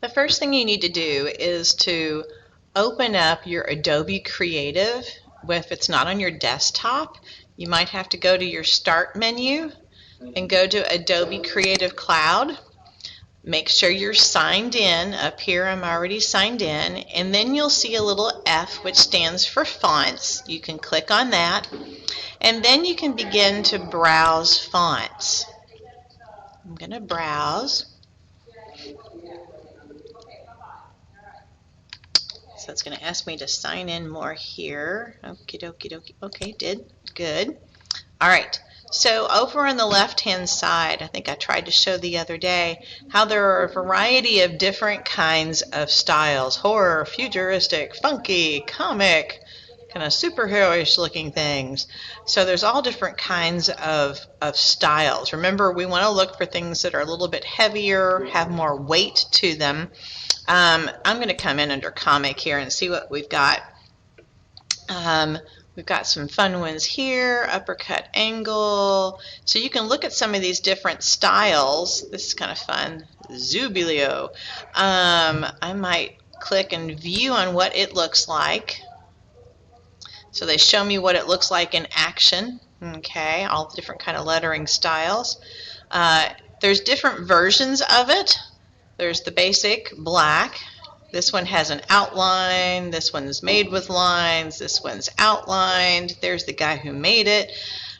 The first thing you need to do is to open up your Adobe Creative. If it's not on your desktop, you might have to go to your Start menu and go to Adobe Creative Cloud. Make sure you're signed in. Up here I'm already signed in, and then you'll see a little F which stands for fonts. You can click on that, and then you can begin to browse fonts. I'm going to browse. So it's going to ask me to sign in more here. Okie dokie dokie. Okay, did. Good. All right. So over on the left-hand side, I think I tried to show the other day how there are a variety of different kinds of styles. Horror, futuristic, funky, comic, kind of superhero-ish looking things. So there's all different kinds of styles. Remember, we want to look for things that are a little bit heavier, have more weight to them. I'm going to come in under comic here and see what we've got. We've got some fun ones here, uppercut angle. So you can look at some of these different styles. This is kind of fun. Zubilio. I might click and view on what it looks like. So they show me what it looks like in action. Okay, all the different kind of lettering styles. There's different versions of it. There's the basic black. This one has an outline. This one's made with lines. This one's outlined. There's the guy who made it.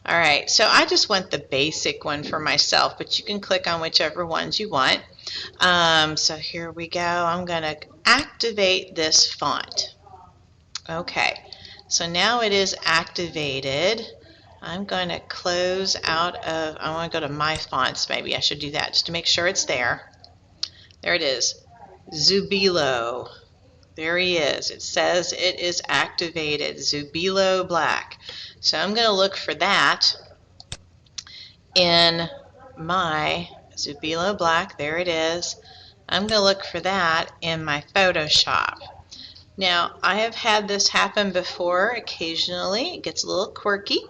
All right, so I just want the basic one for myself, but you can click on whichever ones you want. So here we go. I'm going to activate this font. Okay, so now it is activated. I'm going to close out of, I want to go to My Fonts. Maybe I should do that just to make sure it's there. There it is. Zubilo. There he is. It says it is activated. Zubilo Black. So I'm going to look for that in my Zubilo Black. There it is. I'm going to look for that in my Photoshop. Now, I have had this happen before occasionally. It gets a little quirky.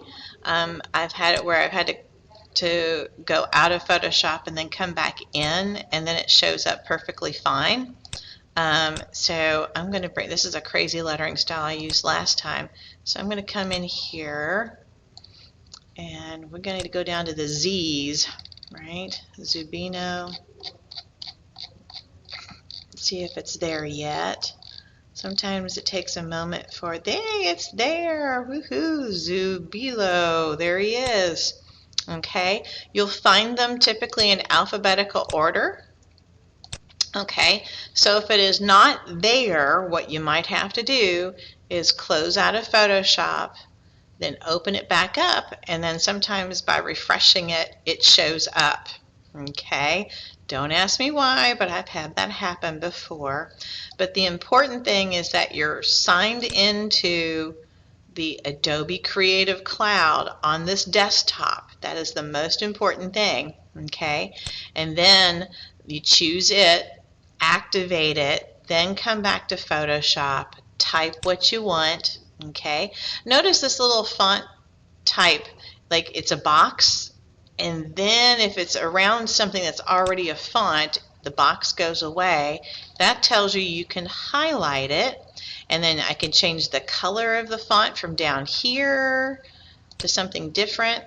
I've had it where I've had to go out of Photoshop and then come back in, and then it shows up perfectly fine. So I'm going to bring, this is a crazy lettering style I used last time, so I'm going to come in here and we're going to go down to the Z's, right? Zubino. See if it's there yet. Sometimes it takes a moment for, there, it's there, woohoo, Zubilo, there he is. Okay, you'll find them typically in alphabetical order. Okay, so if it is not there, what you might have to do is close out of Photoshop, then open it back up, and then sometimes by refreshing it, it shows up. Okay, don't ask me why, but I've had that happen before. But the important thing is that you're signed into the Adobe Creative Cloud on this desktop. That is the most important thing, okay? And then you choose it, activate it, then come back to Photoshop, type what you want, okay? Notice this little font type, like it's a box, and then if it's around something that's already a font, the box goes away. That tells you you can highlight it, and then I can change the color of the font from down here to something different,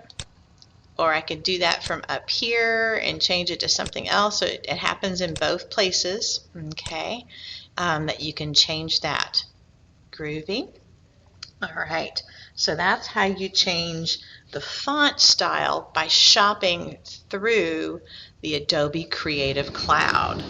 or I could do that from up here and change it to something else. So it happens in both places, okay, that you can change that. Groovy. All right, so that's how you change the font style by shopping through the Adobe Creative Cloud.